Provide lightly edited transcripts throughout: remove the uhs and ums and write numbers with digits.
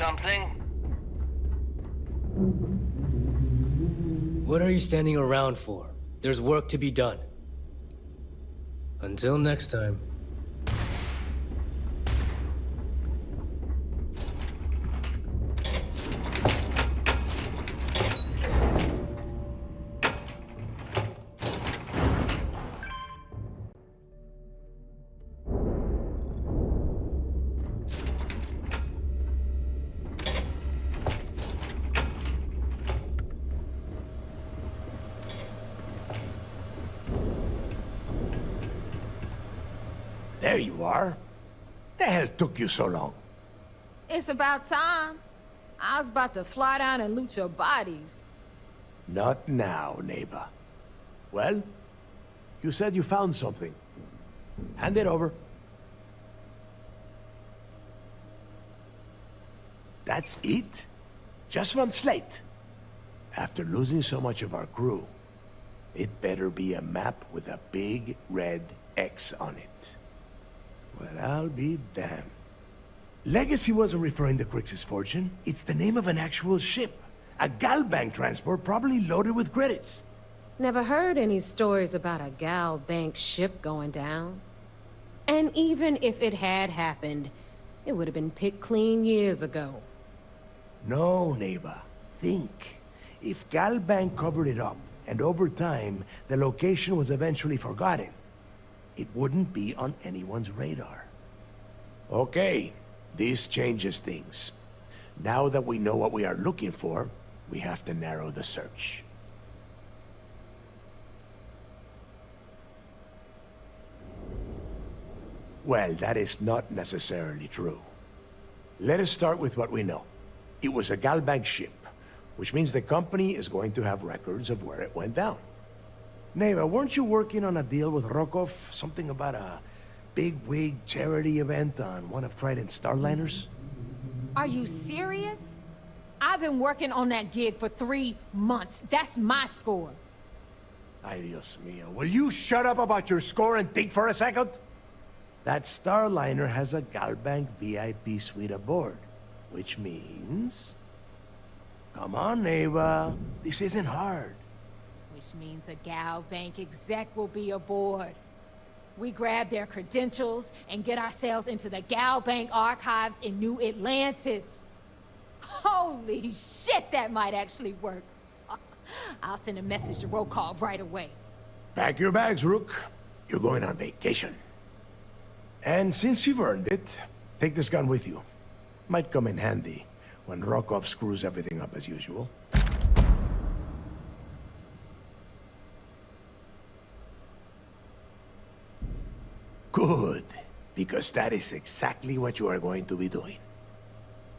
something? What are you standing around for? There's work to be done. Until next time. There you are. The hell took you so long? It's about time. I was about to fly down and loot your bodies. Not now, neighbor. Well, you said you found something. Hand it over. That's it? Just one slate? After losing so much of our crew, it better be a map with a big red X on it. Well, I'll be damned. Legacy wasn't referring to Crix's fortune. It's the name of an actual ship. A Galbank transport probably loaded with credits. Never heard any stories about a Gal Bank ship going down. And even if it had happened, it would have been picked clean years ago. No, neighbor. Think. If Galbank covered it up, and over time, the location was eventually forgotten, it wouldn't be on anyone's radar. Okay, this changes things. Now that we know what we are looking for, we have to narrow the search. Well, that is not necessarily true. Let us start with what we know. It was a Galbank ship, which means the company is going to have records of where it went down. Neva, weren't you working on a deal with Rokov? Something about a big-wig charity event on one of Trident's starliners? Are you serious? I've been working on that gig for 3 months. That's my score. Ay, Dios mío. Will you shut up about your score and think for a second? That starliner has a Galbank VIP suite aboard, which means... Come on, Neva. This isn't hard. Which means a Gal Bank exec will be aboard. We grab their credentials and get ourselves into the Gal Bank archives in New Atlantis. Holy shit, that might actually work. I'll send a message to Rokov right away. Pack your bags, Rook. You're going on vacation. And since you've earned it, take this gun with you. Might come in handy when Rokov screws everything up as usual. Good, because that is exactly what you are going to be doing.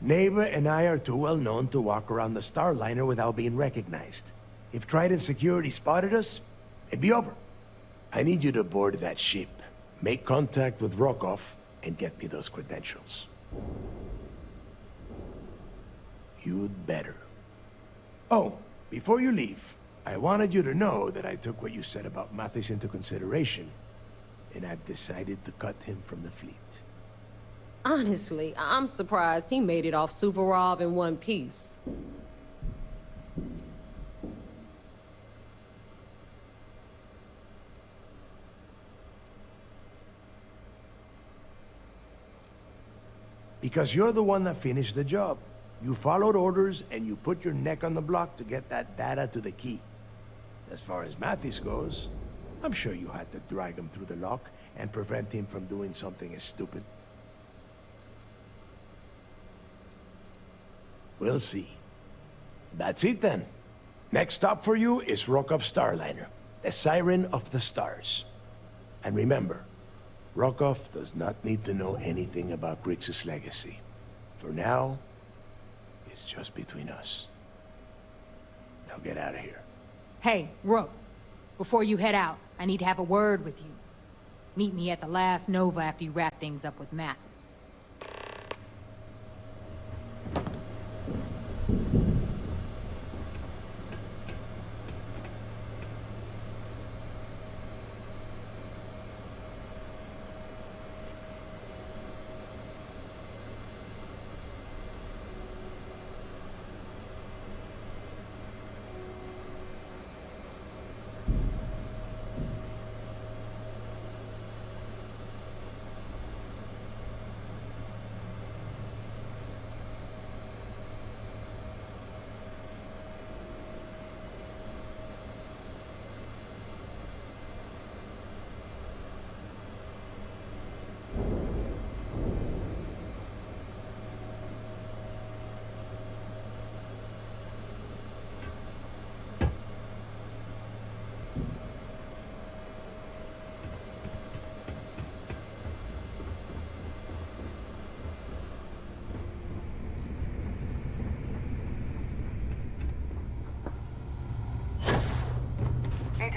Neva and I are too well known to walk around the starliner without being recognized. If Trident security spotted us, it'd be over. I need you to board that ship, make contact with Rokov, and get me those credentials. You'd better. Oh, before you leave, I wanted you to know that I took what you said about Mathis into consideration, and I've decided to cut him from the fleet. Honestly, I'm surprised he made it off Suvorov in one piece. Because you're the one that finished the job. You followed orders, and you put your neck on the block to get that data to the key. As far as Mathis goes, I'm sure you had to drag him through the lock and prevent him from doing something as stupid. We'll see. That's it then. Next stop for you is Rokov Starliner, the Siren of the Stars. And remember, Rokov does not need to know anything about Grix's legacy. For now, it's just between us. Now get out of here. Hey, Rook. Before you head out, I need to have a word with you. Meet me at the last Nova after you wrap things up with Mathis.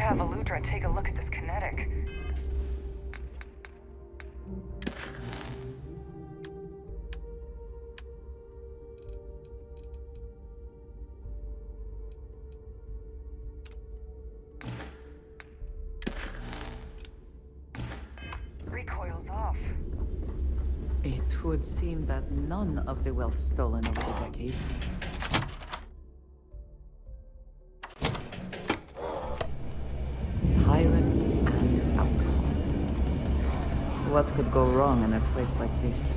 have Aludra take a look at this kinetic. Recoil's off. It would seem that none of the wealth stolen over the decades. Pirates and alcohol. What could go wrong in a place like this?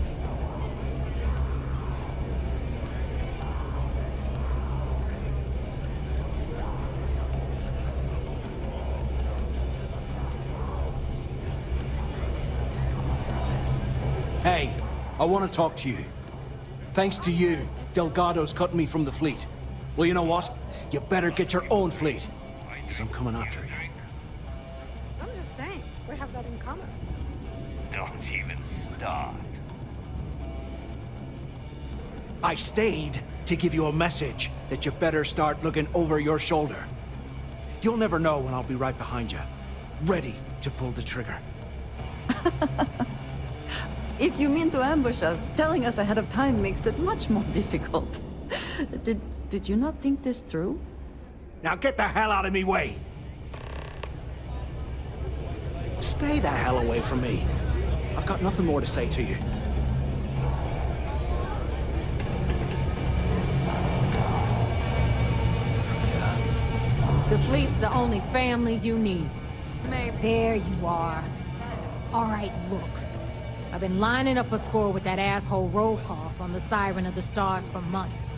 Hey, I want to talk to you. Thanks to you, Delgado's cutting me from the fleet. Well, you know what? You better get your own fleet, because I'm coming after you. I'm just saying, we have that in common. Don't even start. I stayed to give you a message that you better start looking over your shoulder. You'll never know when I'll be right behind you, ready to pull the trigger. If you mean to ambush us, telling us ahead of time makes it much more difficult. Did you not think this through? Now get the hell out of me way! Stay the hell away from me. I've got nothing more to say to you. The fleet's the only family you need. Maybe. There you are. All right, look. I've been lining up a score with that asshole Rokov on the Siren of the Stars for months.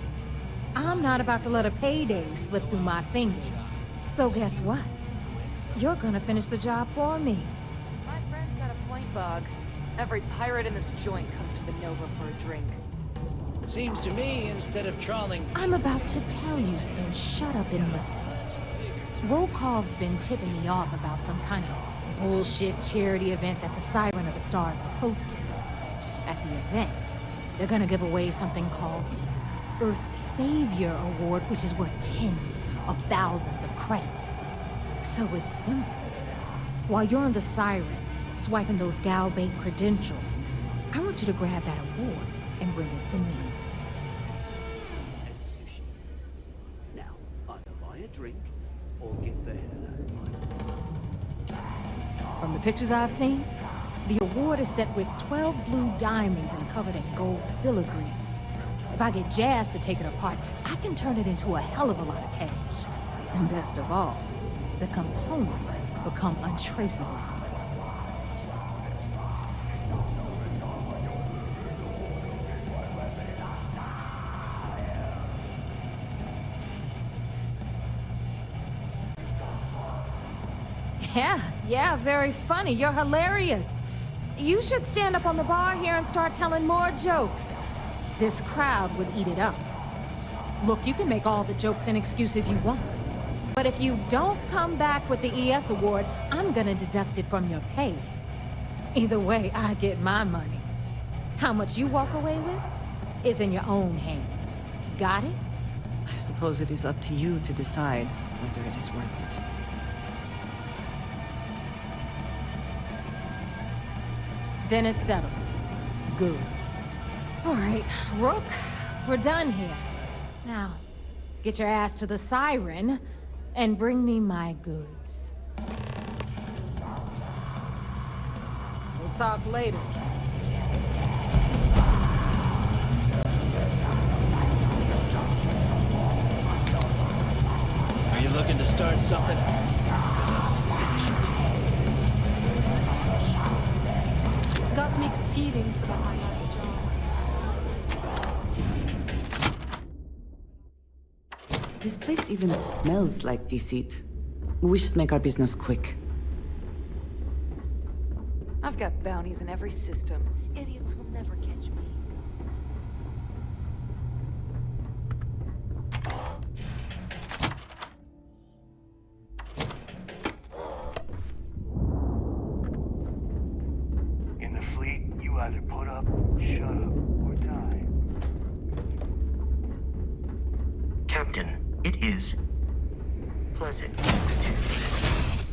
I'm not about to let a payday slip through my fingers. So guess what? You're gonna finish the job for me. My friend's got a point, Bug. Every pirate in this joint comes to the Nova for a drink. Seems to me, instead of trawling... I'm about to tell you, so shut up and listen. Rokov's been tipping me off about some kind of bullshit charity event that the Siren of the Stars is hosting. At the event, they're gonna give away something called the Earth Savior Award, which is worth tens of thousands of credits. So it's simple. While you're on the Siren, swiping those Gal Bank credentials, I want you to grab that award and bring it to me. Sushi. Now, either buy a drink or get the hell out of my... From the pictures I've seen, the award is set with 12 blue diamonds and covered in gold filigree. If I get Jazz to take it apart, I can turn it into a hell of a lot of cash. And best of all, the components become untraceable. Yeah, very funny. You're hilarious. You should stand up on the bar here and start telling more jokes. This crowd would eat it up. Look, you can make all the jokes and excuses you want. But if you don't come back with the ES award, I'm gonna deduct it from your pay. Either way, I get my money. How much you walk away with is in your own hands. Got it? I suppose it is up to you to decide whether it is worth it. Then it's settled. Good. All right, Rook, we're done here. Now, get your ass to the Siren and bring me my goods. We'll talk later. Are you looking to start something? 'Cause I'll finish it. Got mixed feelings about my last job. This place even smells like deceit. We should make our business quick. I've got bounties in every system. Idiots will never catch me. In the fleet, you either put up, shut up, or die. Captain, it is pleasant to see you.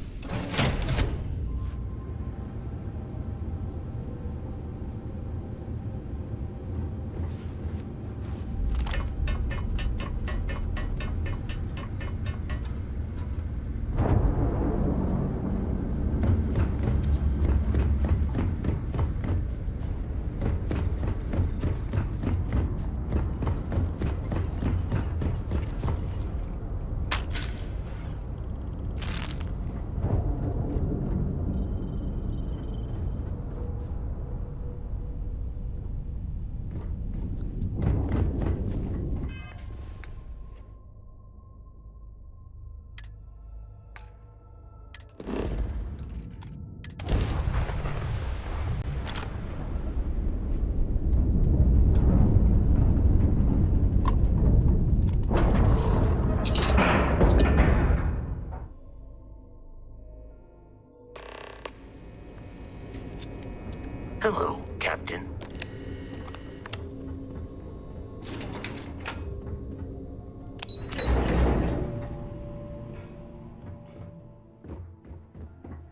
Hello, Captain.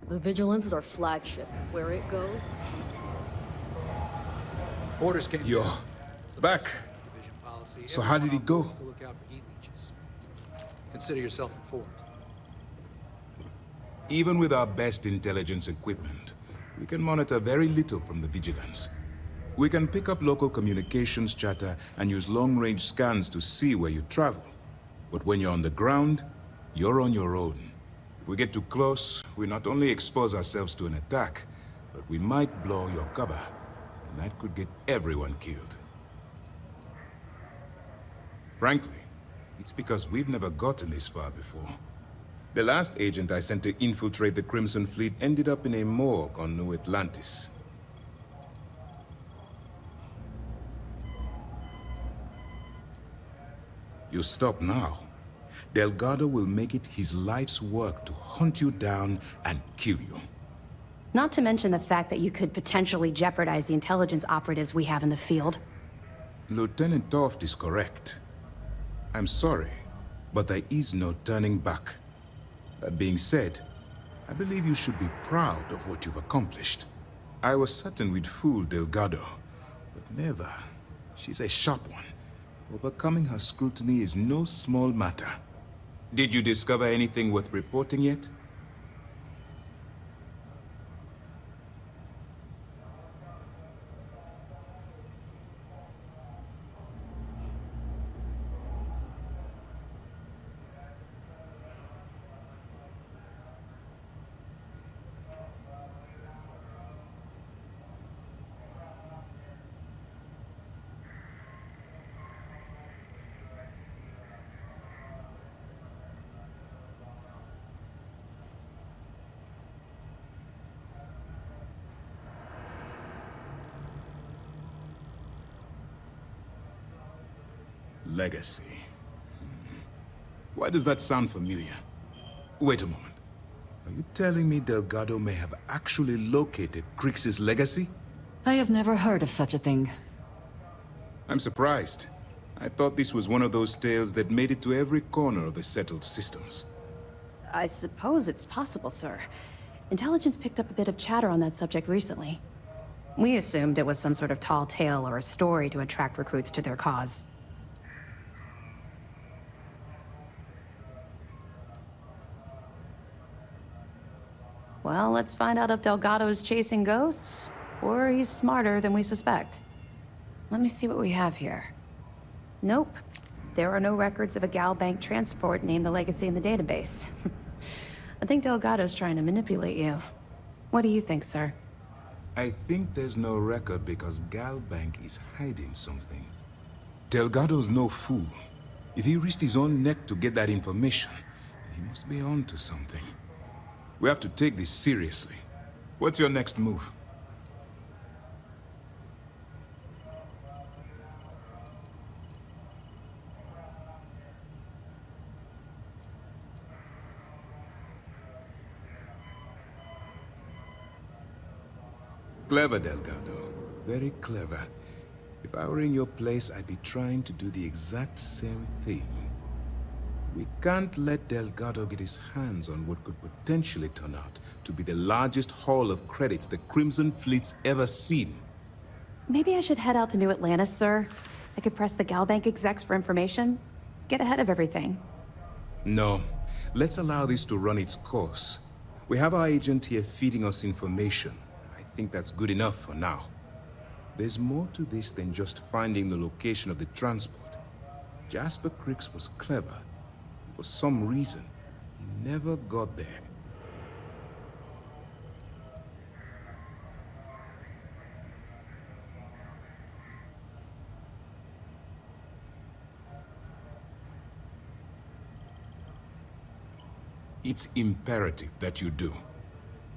The Vigilance is our flagship. Where it goes, Orders came. You're back. Division policy. So how did it go? Everyone to look out for heat leeches. Consider yourself informed. Even with our best intelligence equipment, we can monitor very little from the Vigilance. We can pick up local communications chatter and use long-range scans to see where you travel. But when you're on the ground, you're on your own. If we get too close, we not only expose ourselves to an attack, but we might blow your cover, and that could get everyone killed. Frankly, it's because we've never gotten this far before. The last agent I sent to infiltrate the Crimson Fleet ended up in a morgue on New Atlantis. You stop now. Delgado will make it his life's work to hunt you down and kill you. Not to mention the fact that you could potentially jeopardize the intelligence operatives we have in the field. Lieutenant Toft is correct. I'm sorry, but there is no turning back. That being said, I believe you should be proud of what you've accomplished. I was certain we'd fool Delgado, but never. She's a sharp one. Overcoming her scrutiny is no small matter. Did you discover anything worth reporting yet? Legacy. Why does that sound familiar? Wait a moment. Are you telling me Delgado may have actually located Crix's legacy? I have never heard of such a thing. I'm surprised. I thought this was one of those tales that made it to every corner of the settled systems. I suppose it's possible, sir. Intelligence picked up a bit of chatter on that subject recently. We assumed it was some sort of tall tale or a story to attract recruits to their cause. Well, let's find out if Delgado's chasing ghosts, or he's smarter than we suspect. Let me see what we have here. Nope. There are no records of a Gal Bank transport named the Legacy in the database. I think Delgado's trying to manipulate you. What do you think, sir? I think there's no record because Gal Bank is hiding something. Delgado's no fool. If he risked his own neck to get that information, then he must be on to something. We have to take this seriously. What's your next move? Clever, Delgado. Very clever. If I were in your place, I'd be trying to do the exact same thing. We can't let Delgado get his hands on what could potentially turn out to be the largest haul of credits the Crimson Fleet's ever seen. Maybe I should head out to New Atlantis, sir. I could press the Gal Bank execs for information. Get ahead of everything. No. Let's allow this to run its course. We have our agent here feeding us information. I think that's good enough for now. There's more to this than just finding the location of the transport. Jasper Crix was clever. For some reason, he never got there. It's imperative that you do.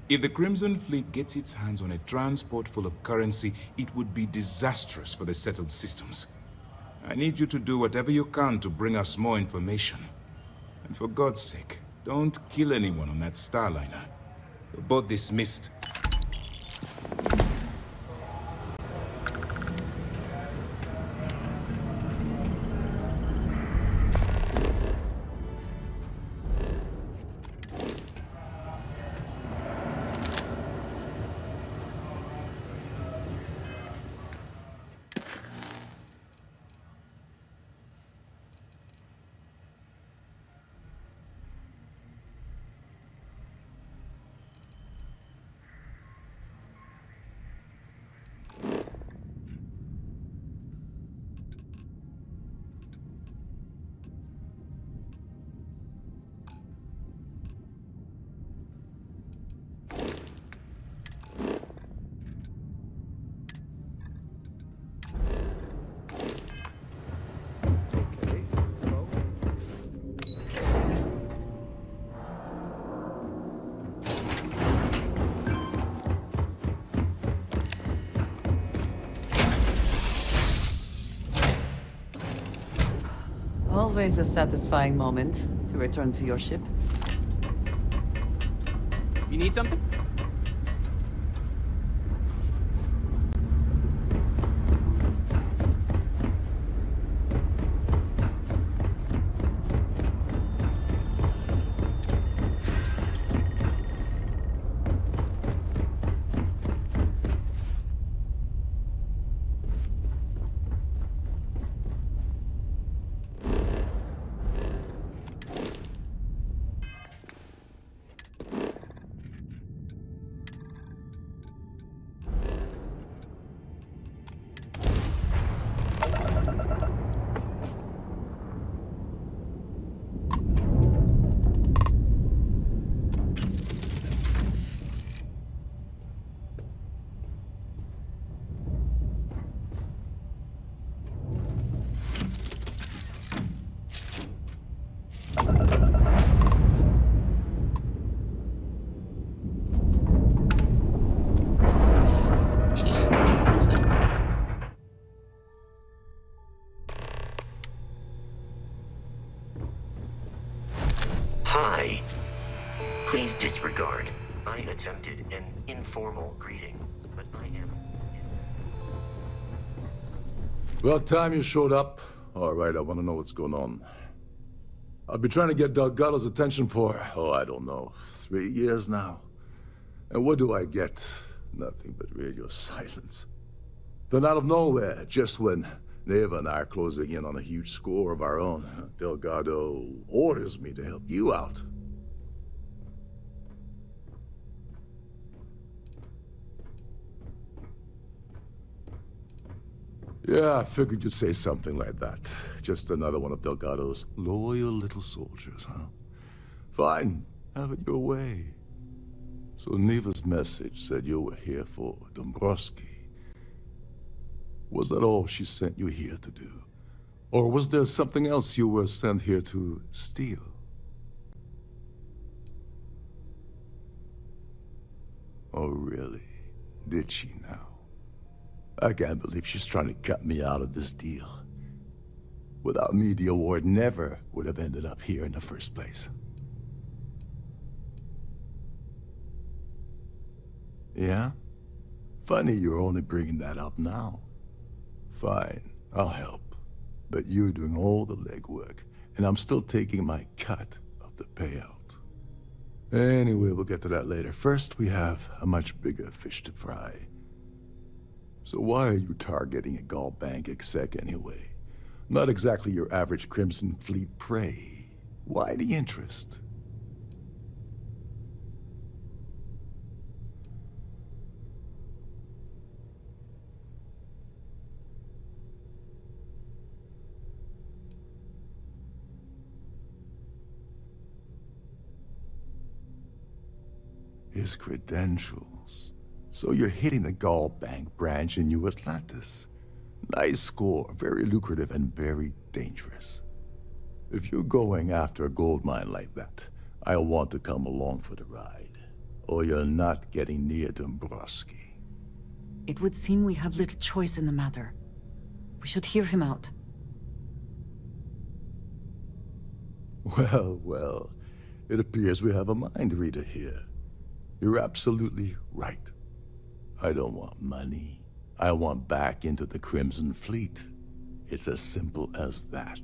If the Crimson Fleet gets its hands on a transport full of currency, it would be disastrous for the settled systems. I need you to do whatever you can to bring us more information. And for God's sake, don't kill anyone on that Starliner. You're both dismissed. Always a satisfying moment to return to your ship. You need something? Hi. Please disregard. I attempted an informal greeting, but I am... Well, time you showed up. All right, I want to know what's going on. I've been trying to get Delgado's attention for, I don't know, 3 years now. And what do I get? Nothing but radio silence. Then out of nowhere, just when Neva and I are closing in on a huge score of our own, Delgado orders me to help you out. Yeah, I figured you'd say something like that. Just another one of Delgado's loyal little soldiers, huh? Fine, have it your way. So Neva's message said you were here for Dombrowski. Was that all she sent you here to do? Or was there something else you were sent here to steal? Oh, really? Did she now? I can't believe she's trying to cut me out of this deal. Without me, the award never would have ended up here in the first place. Yeah? Funny you're only bringing that up now. Fine, I'll help. But you're doing all the legwork, and I'm still taking my cut of the payout. Anyway, we'll get to that later. First, we have a much bigger fish to fry. So why are you targeting a Gaul Bank exec anyway? Not exactly your average Crimson Fleet prey. Why the interest? His credentials. So you're hitting the Gaul Bank branch in New Atlantis. Nice score, very lucrative and very dangerous. If you're going after a gold mine like that, I'll want to come along for the ride. Or you're not getting near Dombrowski. It would seem we have little choice in the matter. We should hear him out. Well, well, it appears we have a mind reader here. You're absolutely right. I don't want money. I want back into the Crimson Fleet. It's as simple as that.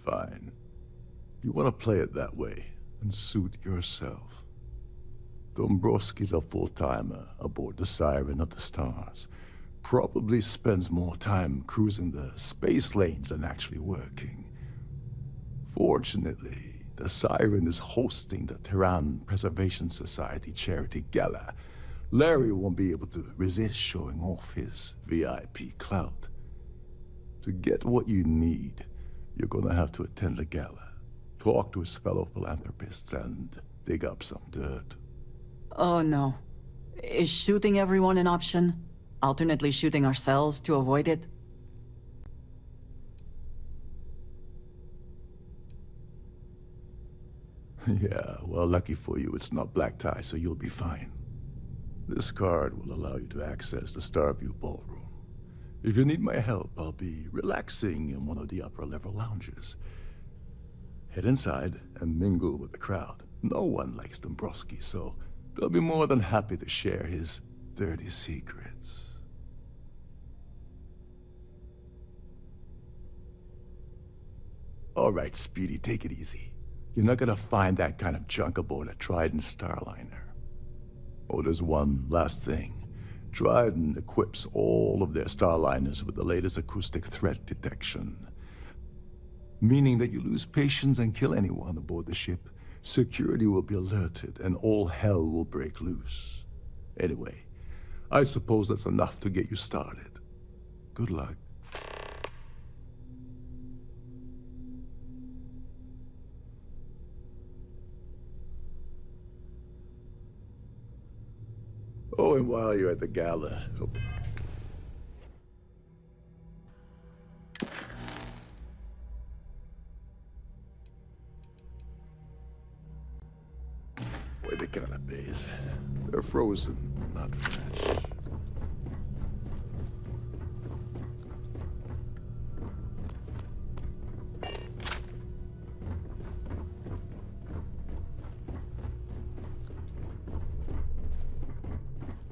Fine. You want to play it that way, and suit yourself. Dombrowski's a full-timer aboard the Siren of the Stars. Probably spends more time cruising the space lanes than actually working. Fortunately, the Siren is hosting the Tehran Preservation Society charity gala. Larry won't be able to resist showing off his VIP clout. To get what you need, you're gonna have to attend the gala, talk to his fellow philanthropists, and dig up some dirt. Oh no. Is shooting everyone an option? Alternately shooting ourselves to avoid it? Yeah, well, lucky for you, it's not black tie, so you'll be fine. This card will allow you to access the Starview Ballroom. If you need my help, I'll be relaxing in one of the upper-level lounges. Head inside and mingle with the crowd. No one likes Dombrowski, so they'll be more than happy to share his dirty secrets. All right, Speedy, take it easy. You're not gonna find that kind of junk aboard a Trident Starliner. Oh, there's one last thing. Trident equips all of their Starliners with the latest acoustic threat detection. Meaning that you lose patience and kill anyone aboard the ship, security will be alerted and all hell will break loose. Anyway, I suppose that's enough to get you started. Good luck. Oh, and while you're at the gala... Where the canapes? They're frozen, not fresh.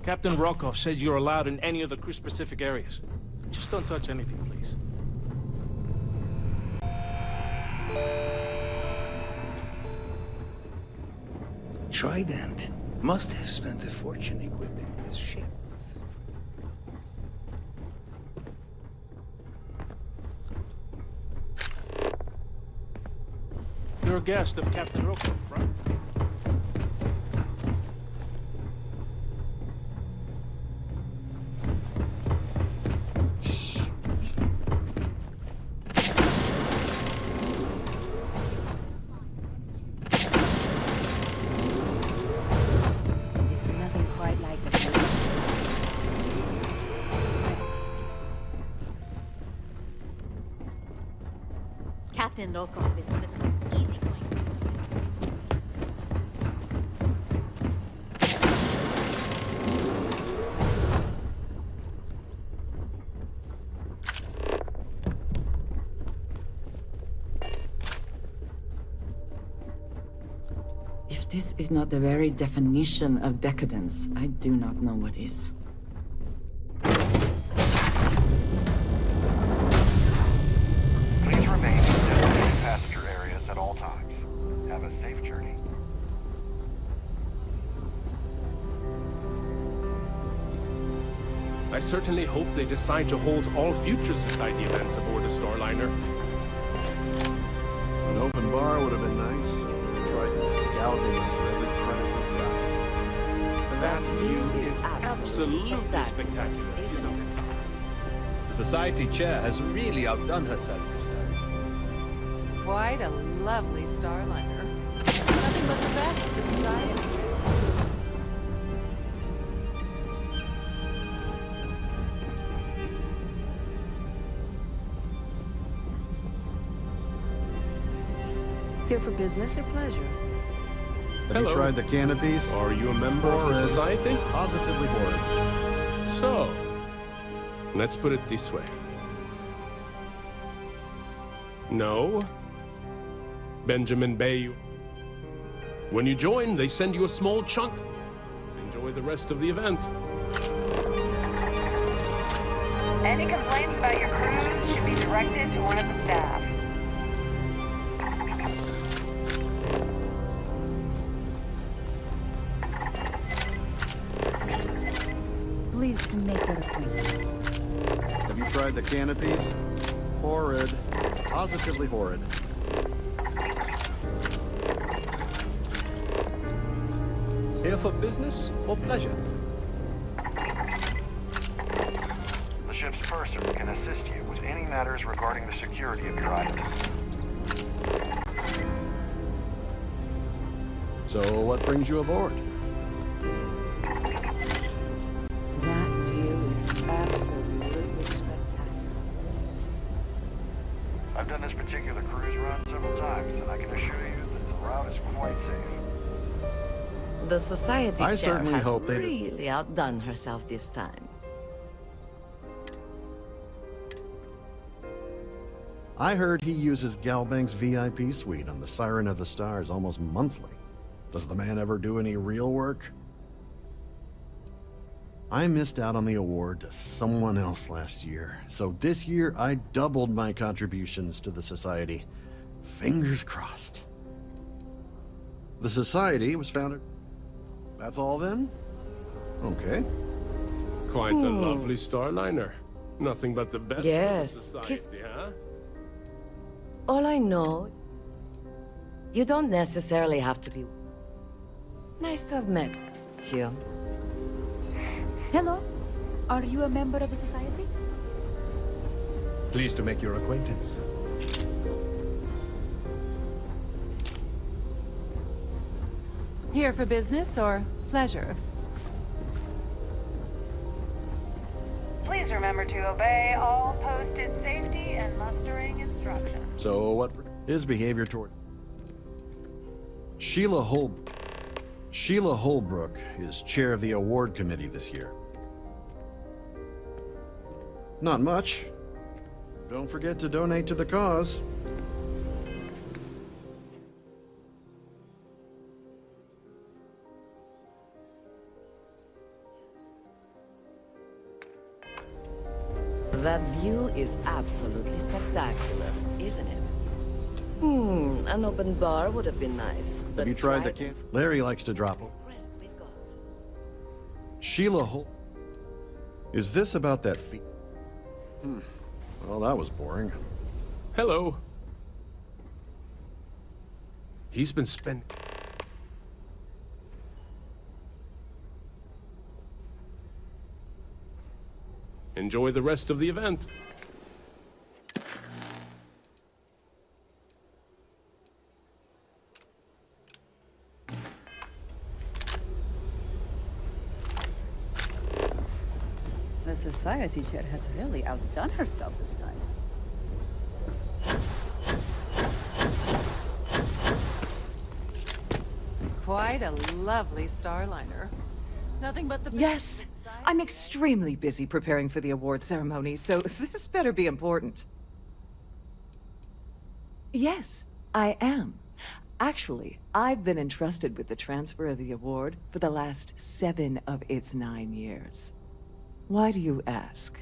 Captain Rokov said you're allowed in any of the crew-specific areas. Just don't touch anything, please. Trident must have spent a fortune equipping this ship. You're a guest of Captain Rokov, right? Captain Rokov is one of the most easygoing. If this is not the very definition of decadence, I do not know what is. Please remain in designated passenger areas at all times. Have a safe journey. I certainly hope they decide to hold all future Society events aboard a Starliner. An open bar would have been nice. Trident's gouging us for every credit we've got. That view is absolutely spectacular, isn't it? The Society chair has really outdone herself this time. Quite a lovely Starliner. Nothing but the best of the Society. Here for business or pleasure? Have you tried the canopies? Are you a member of the Society? Positively bored. So, let's put it this way. No. Benjamin Bayou. When you join, they send you a small chunk. Enjoy the rest of the event. Any complaints about your cruise should be directed to one of the staff. Pleased to make that acquaintance. Have you tried the canopies? Horrid. Positively horrid. Here for business or pleasure? The ship's purser can assist you with any matters regarding the security of Trident. So, what brings you aboard? That view is absolutely spectacular. I've done this particular cruise run several times, and I can assure you that the route is quite safe. The society I chair certainly has hope they really outdone herself this time. I heard he uses Galbank's VIP suite on the Siren of the Stars almost monthly. Does the man ever do any real work? I missed out on the award to someone else last year, so this year I doubled my contributions to the Society. Fingers crossed. The Society was founded... That's all then? Okay. Quite a lovely starliner. Nothing but the best Yes. for the society, huh? All I know, you don't necessarily have to be... Nice to have met you. Hello? Are you a member of the society? Pleased to make your acquaintance. Here for business or pleasure? Please remember to obey all posted safety and mustering instructions. So what... His behavior toward... Sheila Holbrook is chair of the award committee this year. Not much. Don't forget to donate to the cause. That view is absolutely spectacular, isn't it? An open bar would have been nice. Have but you tried the Trident's can? Larry likes to drop them. Sheila Is this about that fee? Well, that was boring. Hello. He's been spending... Enjoy the rest of the event. The society chair has really outdone herself this time. Quite a lovely starliner. Nothing but the... Yes! I'm extremely busy preparing for the award ceremony, so this better be important. Yes, I am. Actually, I've been entrusted with the transfer of the award for the last 7 of its 9 years. Why do you ask?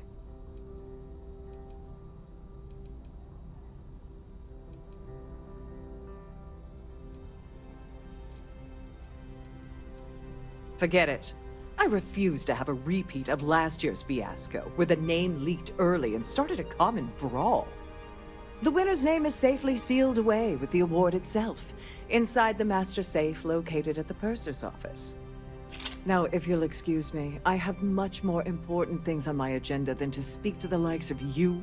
Forget it. I refuse to have a repeat of last year's fiasco, where the name leaked early and started a common brawl. The winner's name is safely sealed away with the award itself, inside the master safe located at the purser's office. Now, if you'll excuse me, I have much more important things on my agenda than to speak to the likes of you.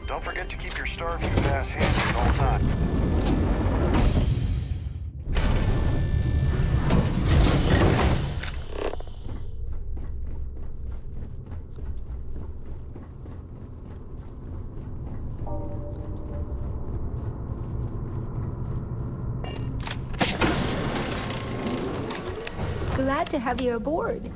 Don't forget to keep your Starview pass handy at all times. Glad to have you aboard.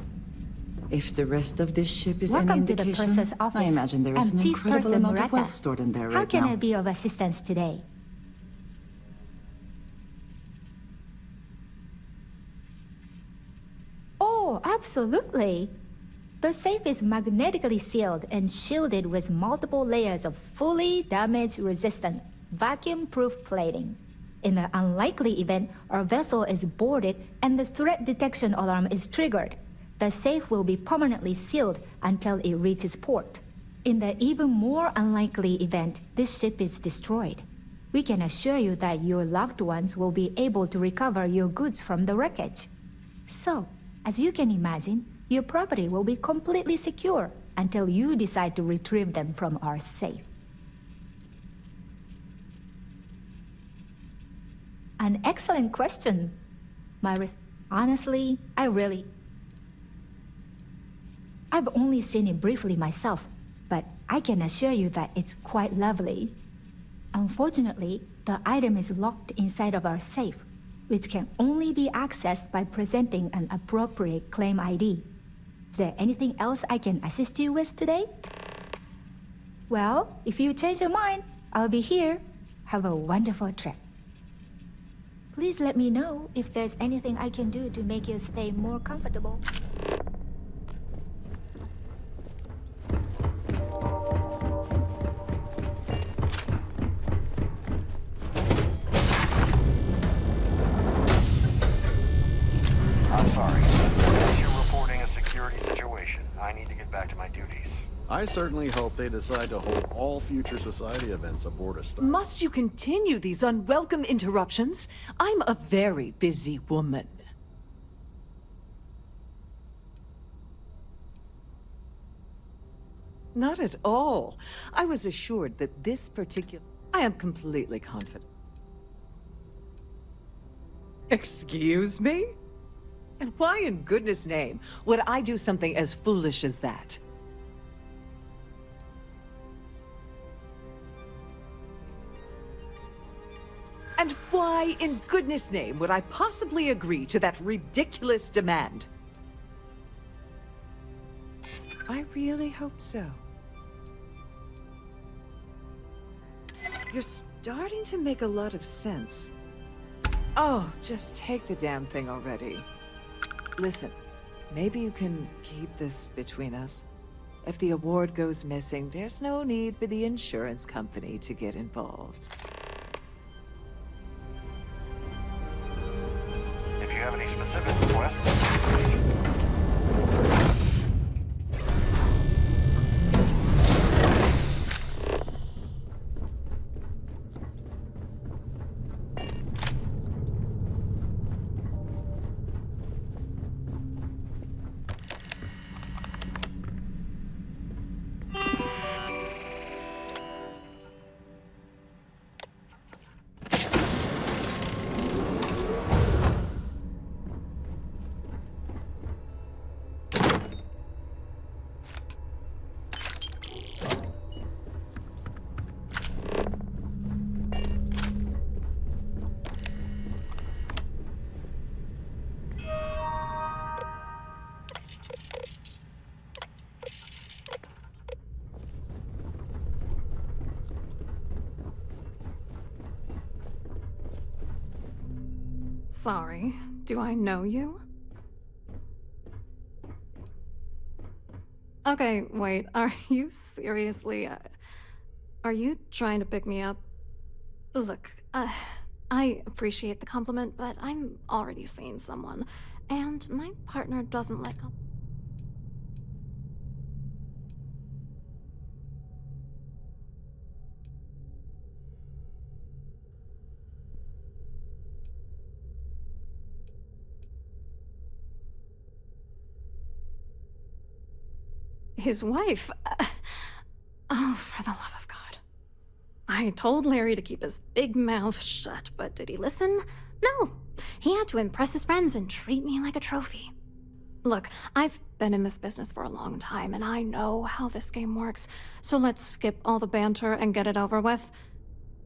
If the rest of this ship is Welcome any to the indication, purser's office. I imagine there is I'm an Chief incredible Purser amount of Murata. wealth stored in there How right can now. I be of assistance today? Oh, absolutely. The safe is magnetically sealed and shielded with multiple layers of fully damage-resistant, vacuum-proof plating. In the unlikely event our vessel is boarded and the threat detection alarm is triggered, the safe will be permanently sealed until it reaches port. In the even more unlikely event this ship is destroyed, we can assure you that your loved ones will be able to recover your goods from the wreckage. So, as you can imagine, your property will be completely secure until you decide to retrieve them from our safe. An excellent question. Honestly, I've only seen it briefly myself, but I can assure you that it's quite lovely. Unfortunately, the item is locked inside of our safe, which can only be accessed by presenting an appropriate claim ID. Is there anything else I can assist you with today? Well, if you change your mind, I'll be here. Have a wonderful trip. Please let me know if there's anything I can do to make your stay more comfortable. I'm sorry. Unless you're reporting a security situation, I need to get back to my duties. I certainly hope they decide to hold all future society events aboard a star. Must you continue these unwelcome interruptions? I'm a very busy woman. Not at all. I was assured that this particular... I am completely confident. Excuse me? And why in goodness name would I do something as foolish as that? And why in goodness name would I possibly agree to that ridiculous demand? I really hope so. You're starting to make a lot of sense. Oh, just take the damn thing already. Listen, maybe you can keep this between us. If the award goes missing, there's no need for the insurance company to get involved. If you have any specific requests, please. Sorry, do I know you? Okay, wait, are you seriously... are you trying to pick me up? Look, I appreciate the compliment, but I'm already seeing someone, and my partner doesn't like... His wife? Oh, for the love of God. I told Larry to keep his big mouth shut, but did he listen? No. He had to impress his friends and treat me like a trophy. Look, I've been in this business for a long time, and I know how this game works, so let's skip all the banter and get it over with.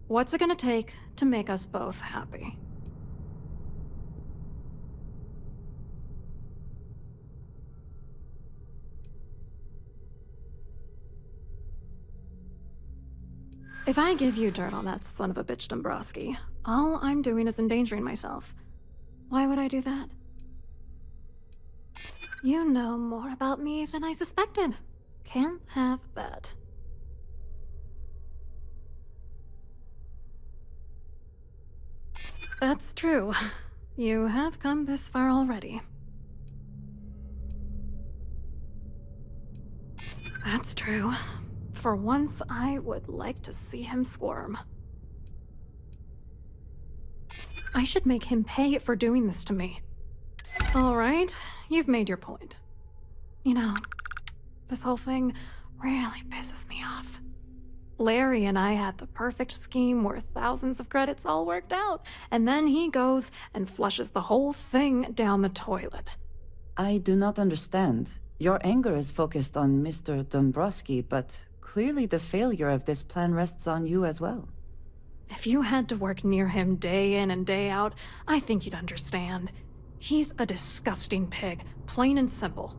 What's it gonna take to make us both happy? If I give you dirt on that son of a bitch Dombrowski, all I'm doing is endangering myself. Why would I do that? You know more about me than I suspected. Can't have that. That's true. You have come this far already. That's true. For once, I would like to see him squirm. I should make him pay for doing this to me. All right, you've made your point. You know, this whole thing really pisses me off. Larry and I had the perfect scheme where thousands of credits all worked out, and then he goes and flushes the whole thing down the toilet. I do not understand. Your anger is focused on Mr. Dombrowski, but clearly the failure of this plan rests on you as well. If you had to work near him day in and day out, I think you'd understand. He's a disgusting pig, plain and simple.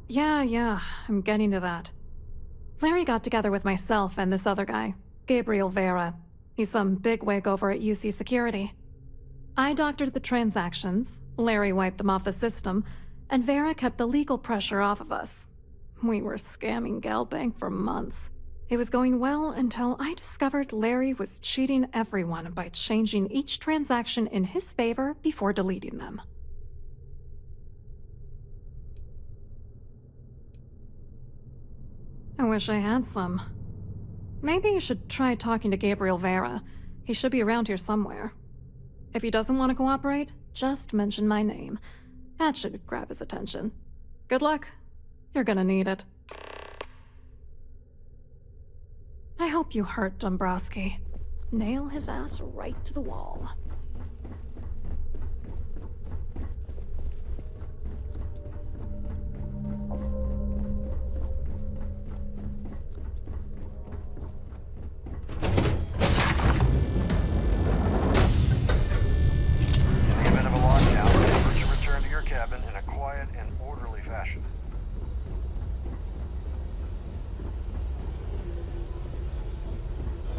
Yeah, I'm getting to that. Larry got together with myself and this other guy, Gabriel Vera. He's some bigwig over at UC Security. I doctored the transactions, Larry wiped them off the system, and Vera kept the legal pressure off of us. We were scamming Galbank for months. It was going well until I discovered Larry was cheating everyone by changing each transaction in his favor before deleting them. I wish I had some. Maybe you should try talking to Gabriel Vera. He should be around here somewhere. If he doesn't want to cooperate, just mention my name. That should grab his attention. Good luck. You're gonna need it. I hope you hurt Dombrowski. Nail his ass right to the wall. In a quiet and orderly fashion.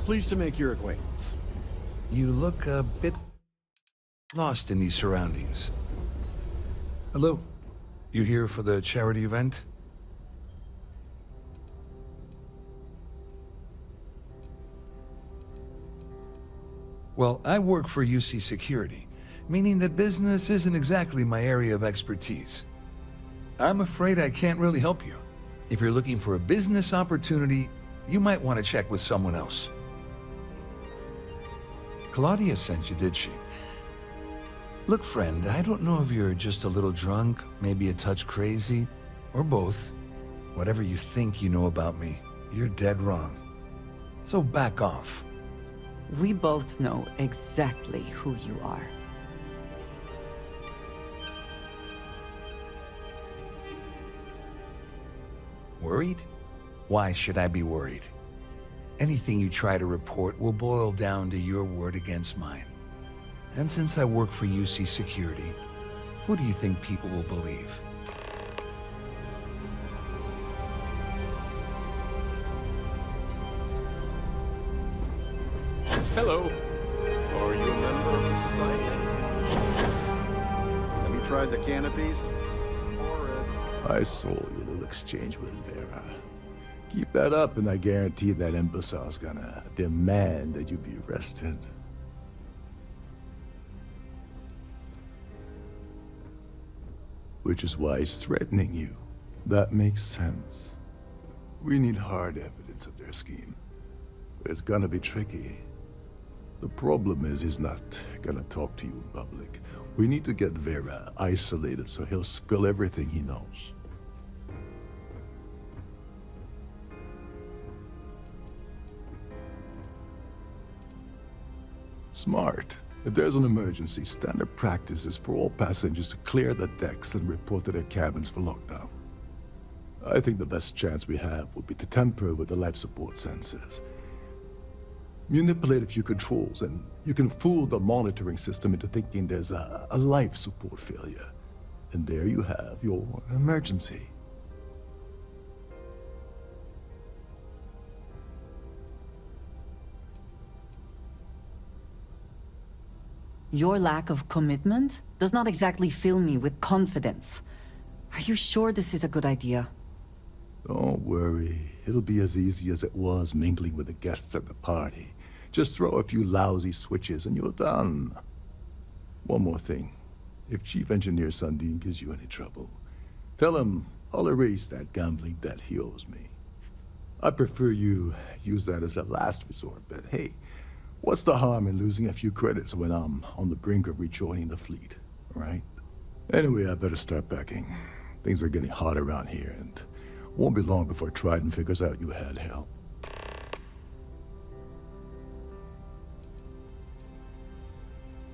Pleased to make your acquaintance. You look a bit lost in these surroundings. Hello? You here for the charity event? Well, I work for UC Security, meaning that business isn't exactly my area of expertise. I'm afraid I can't really help you. If you're looking for a business opportunity, you might want to check with someone else. Claudia sent you, did she? Look, friend, I don't know if you're just a little drunk, maybe a touch crazy, or both. Whatever you think you know about me, you're dead wrong. So back off. We both know exactly who you are. Worried? Why should I be worried? Anything you try to report will boil down to your word against mine. And since I work for UC Security, who do you think people will believe? Hello. Are you a member of the society? Have you tried the canopies? I saw your little exchange with Vera. Keep that up and I guarantee that imbecile's gonna demand that you be arrested. Which is why he's threatening you. That makes sense. We need hard evidence of their scheme. But it's gonna be tricky. The problem is he's not gonna talk to you in public. We need to get Vera isolated so he'll spill everything he knows. Smart. If there's an emergency, standard practice is for all passengers to clear the decks and report to their cabins for lockdown. I think the best chance we have would be to tamper with the life support sensors. Manipulate a few controls, and you can fool the monitoring system into thinking there's a life support failure. And there you have your emergency. Your lack of commitment does not exactly fill me with confidence. Are you sure this is a good idea? Don't worry. It'll be as easy as it was mingling with the guests at the party. Just throw a few lousy switches and you're done. One more thing. If Chief Engineer Sundin gives you any trouble, tell him I'll erase that gambling debt he owes me. I prefer you use that as a last resort, but hey, what's the harm in losing a few credits when I'm on the brink of rejoining the fleet, right? Anyway, I better start packing. Things are getting hot around here, and won't be long before Trident figures out you had help.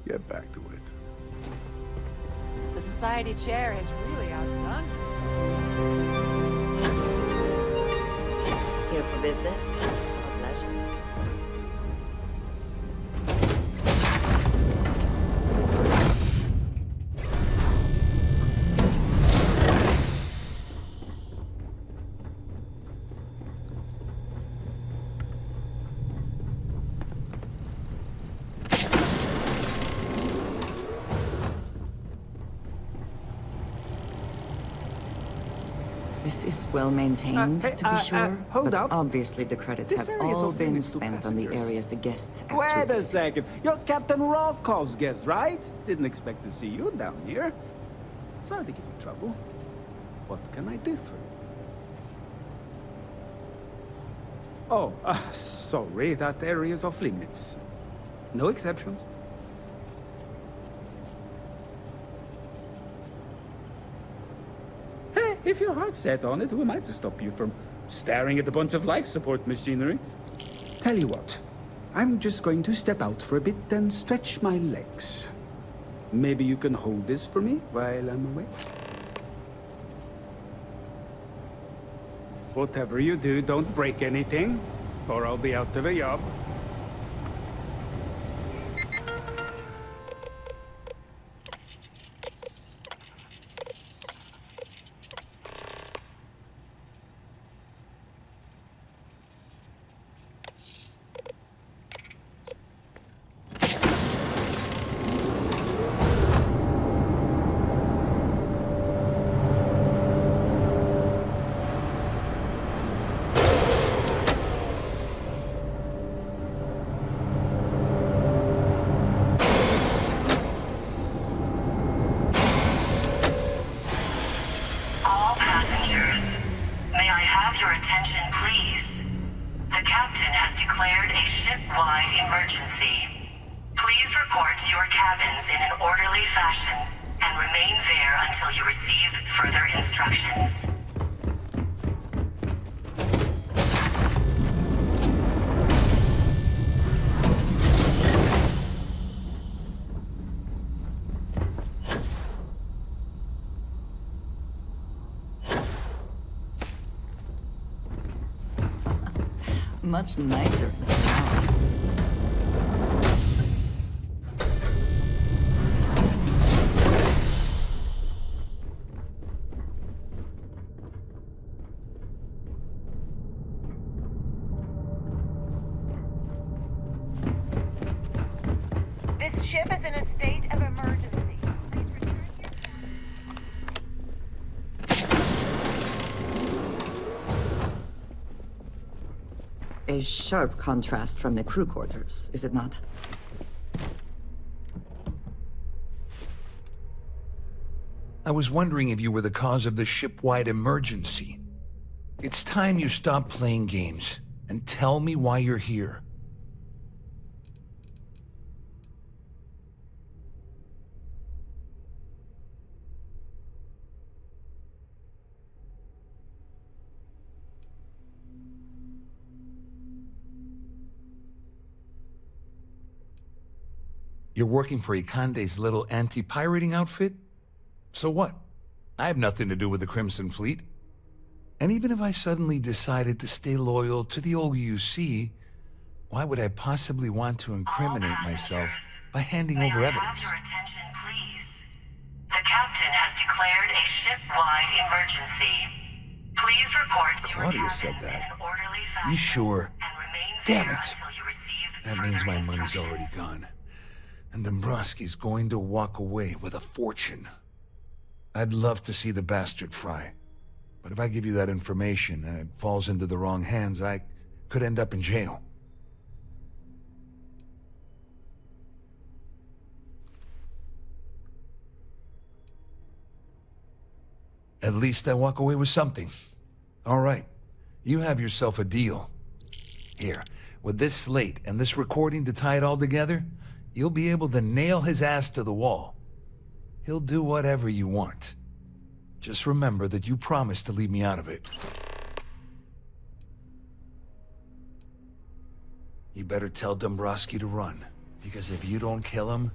Get back to it. The society chair has really outdone herself. Here for business? A pleasure. This is well maintained, to be sure. Hold but up. obviously the credits This have area is all off been limits to spent on the passengers. areas the guests actually Wait a second. You're Captain Rokov's guest, right? Didn't expect to see you down here. Sorry to give you trouble. What can I do for you? Oh, sorry. That area is off limits. No exceptions. Hey, if your heart's set on it, who am I to stop you from staring at a bunch of life support machinery? Tell you what, I'm just going to step out for a bit and stretch my legs. Maybe you can hold this for me while I'm away? Whatever you do, don't break anything, or I'll be out of a job. All passengers, may I have your attention, please? The captain has declared a ship-wide emergency. Please report to your cabins in an orderly fashion and remain there until you receive further instructions. Much nicer. This ship is in a state of emergency. A sharp contrast from the crew quarters, is it not? I was wondering if you were the cause of the ship-wide emergency. It's time you stop playing games and tell me why you're here. You're working for Ikande's little anti-pirating outfit? So what? I have nothing to do with the Crimson Fleet. And even if I suddenly decided to stay loyal to the old UC, why would I possibly want to incriminate myself by handing over May I have evidence? your attention, please? The captain has declared a ship-wide emergency. Please report to your Claudia said cabins in that. an orderly fashion You sure? and remain Damn there it. until you receive That further means my money's instructions. already gone. And Dombrowski's going to walk away with a fortune. I'd love to see the bastard fry. But if I give you that information and it falls into the wrong hands, I could end up in jail. At least I walk away with something. All right, you have yourself a deal. Here, with this slate and this recording to tie it all together, you'll be able to nail his ass to the wall. He'll do whatever you want. Just remember that you promised to leave me out of it. You better tell Dombrowski to run, because if you don't kill him,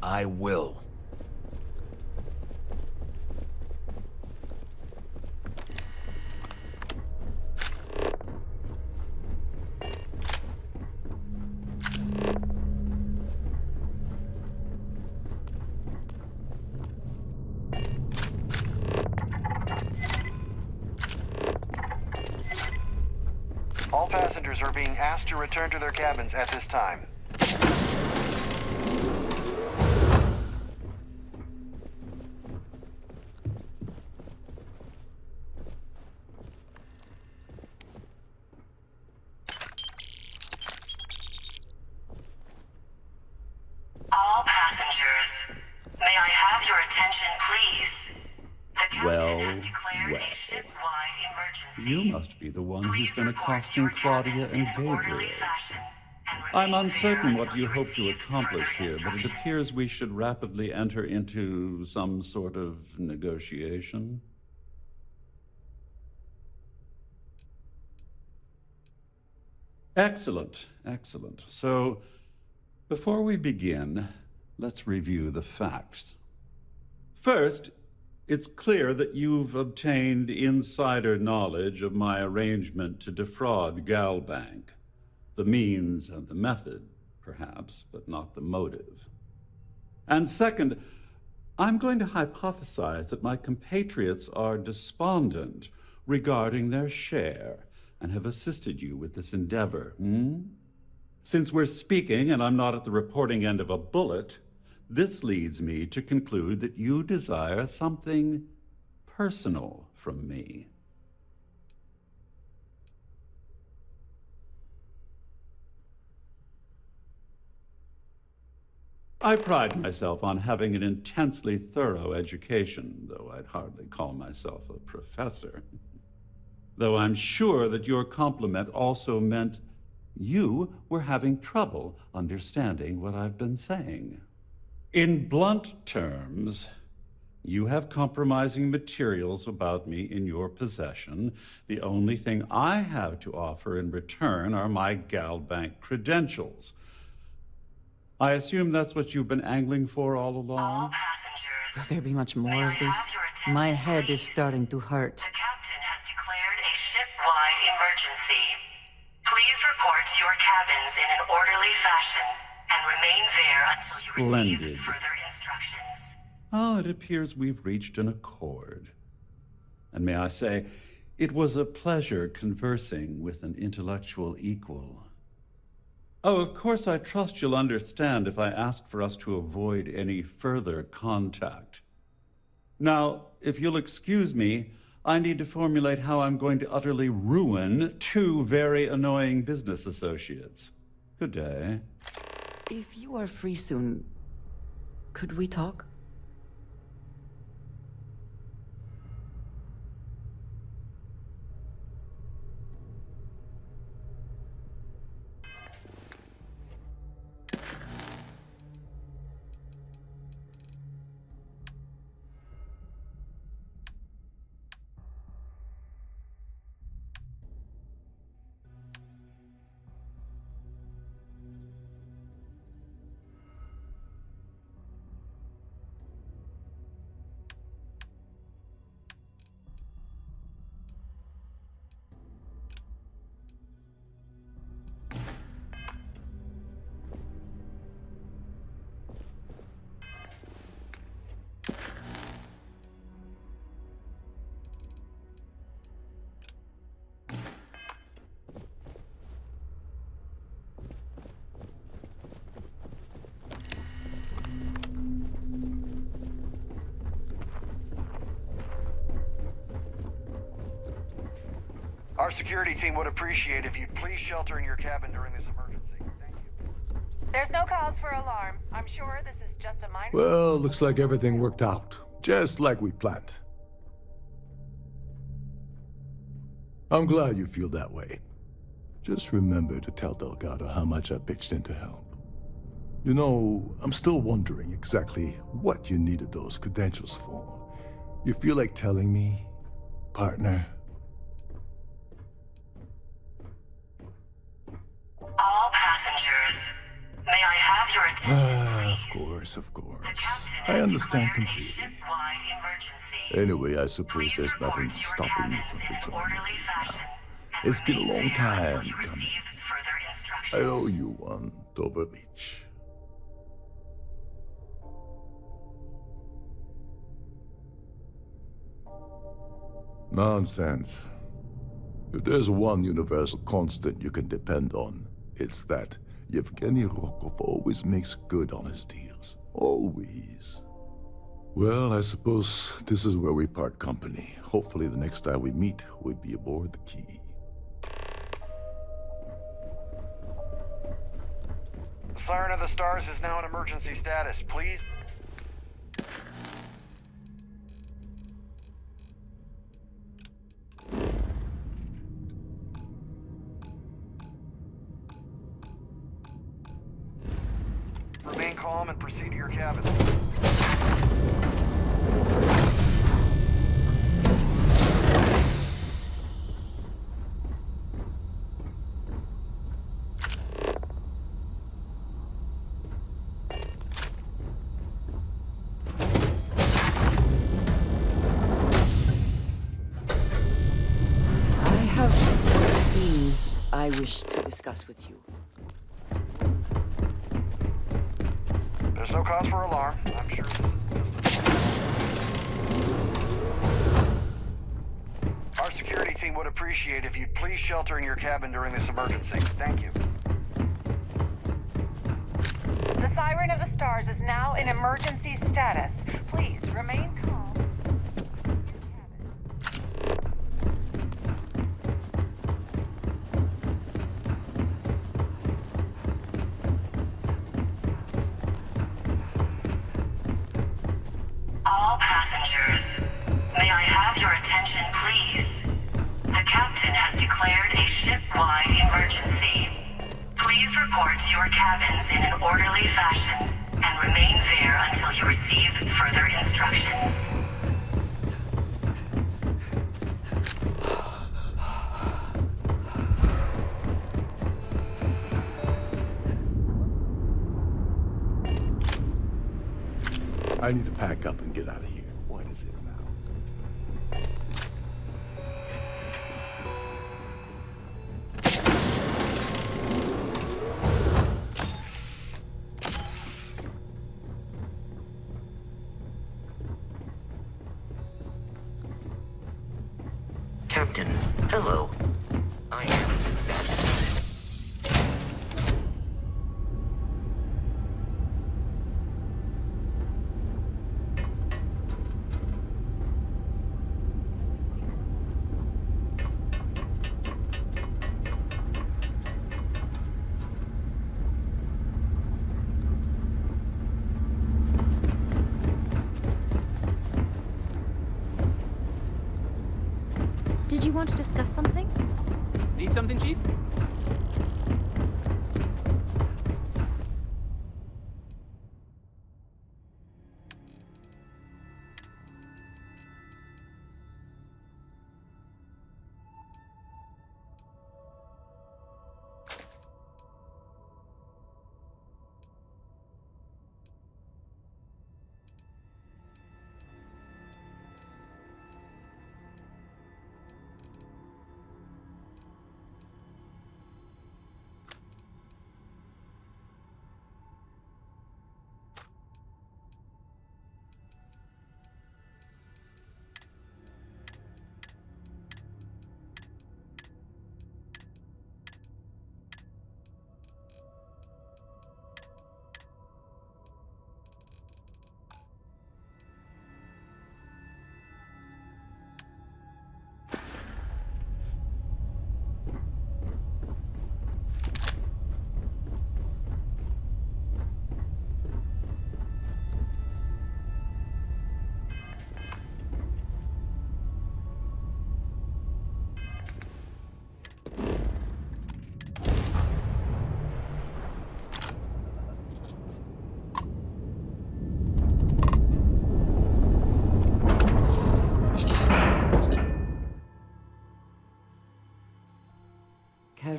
I will. All passengers are being asked to return to their cabins at this time. All passengers, may I have your attention, please? The captain has declared a ship-wide emergency. You must be the one who's been accosting Claudia and Gabriel. and I'm uncertain what you hope to accomplish here, but it appears we should rapidly enter into some sort of negotiation. Excellent, excellent. So, before we begin, let's review the facts. First, it's clear that you've obtained insider knowledge of my arrangement to defraud Galbank. The means and the method, perhaps, but not the motive. And second, I'm going to hypothesize that my compatriots are despondent regarding their share and have assisted you with this endeavor. Since we're speaking and I'm not at the reporting end of a bullet, this leads me to conclude that you desire something personal from me. I pride myself on having an intensely thorough education, though I'd hardly call myself a professor. Though I'm sure that your compliment also meant you were having trouble understanding what I've been saying. In blunt terms, you have compromising materials about me in your possession. The only thing I have to offer in return are my Galbank credentials. I assume that's what you've been angling for all along? Will there be much more of this? My head is starting to hurt. The captain has declared a ship-wide emergency. Please report to your cabins in an orderly fashion and remain there until you Splendid. receive further instructions. Oh, it appears we've reached an accord. And may I say, it was a pleasure conversing with an intellectual equal. Oh, of course, I trust you'll understand if I ask for us to avoid any further contact. Now, if you'll excuse me, I need to formulate how I'm going to utterly ruin two very annoying business associates. Good day. If you are free soon, could we talk? Our security team would appreciate if you'd please shelter in your cabin during this emergency. Thank you. There's no cause for alarm. I'm sure this is just a minor... Well, looks like everything worked out, just like we planned. I'm glad you feel that way. Just remember to tell Delgado how much I pitched in to help. You know, I'm still wondering exactly what you needed those credentials for. You feel like telling me, partner? All passengers, may I have your attention, please? Of course. The captain I has understand declared a completely. ship-wide emergency. Anyway, I suppose Please there's report nothing to your stopping me cabins from in an joining orderly you fashion now. and It's been a remain long there time until you coming. receive further I instructions. owe you one, Overreach. Nonsense. If there's one universal constant you can depend on, it's that Yevgeny Rokov always makes good on his deals. Always. Well, I suppose this is where we part company. Hopefully the next time we meet, we'll be aboard the Key. The Siren of the Stars is now in emergency status. Please. Remain calm and proceed to your cabin. I have things I wish to discuss with you. There's no cause for alarm. I'm sure this is Our security team would appreciate if you'd please shelter in your cabin during this emergency. Thank you. The Siren of the Stars is now in emergency status. Please remain calm. All passengers, may I have your attention, please? The captain has declared a ship-wide emergency. Please report to your cabins in an orderly fashion and remain there until you receive further instructions. I need to pack up and get out of here. What is it now? Captain, hello. I am Did you want to discuss something? Need something, Chief?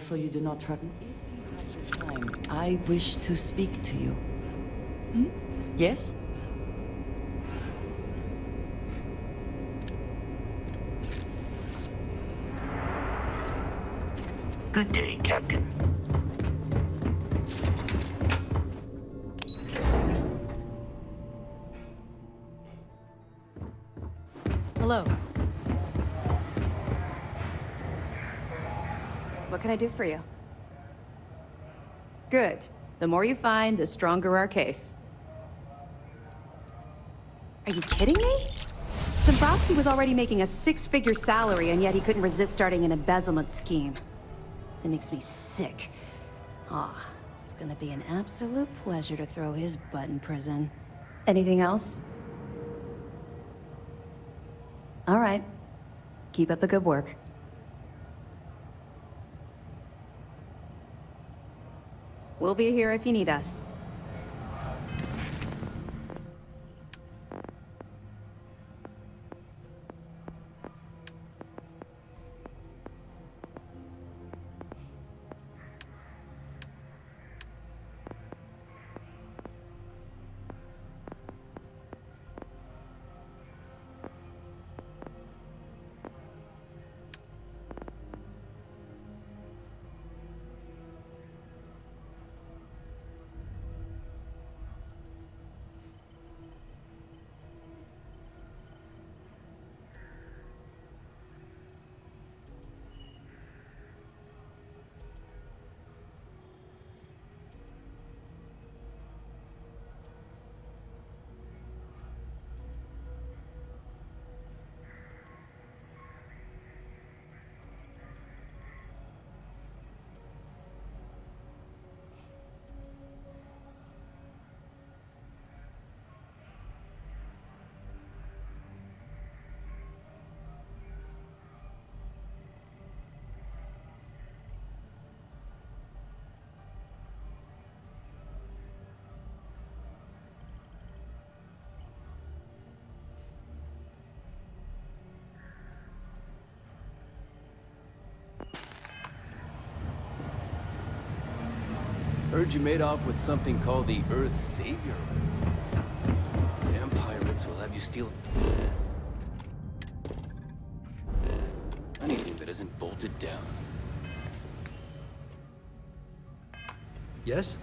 careful you do not travel. If you have the time, I wish to speak to you. Yes? Good day, Captain. Hello. What can I do for you? Good. The more you find, the stronger our case. Are you kidding me? Dombrowski was already making a six-figure salary, and yet he couldn't resist starting an embezzlement scheme. It makes me sick. It's gonna be an absolute pleasure to throw his butt in prison. Anything else? All right. Keep up the good work. We'll be here if you need us. Heard you made off with something called the Earth's Savior. Damn pirates will have you steal anything that isn't bolted down. Yes?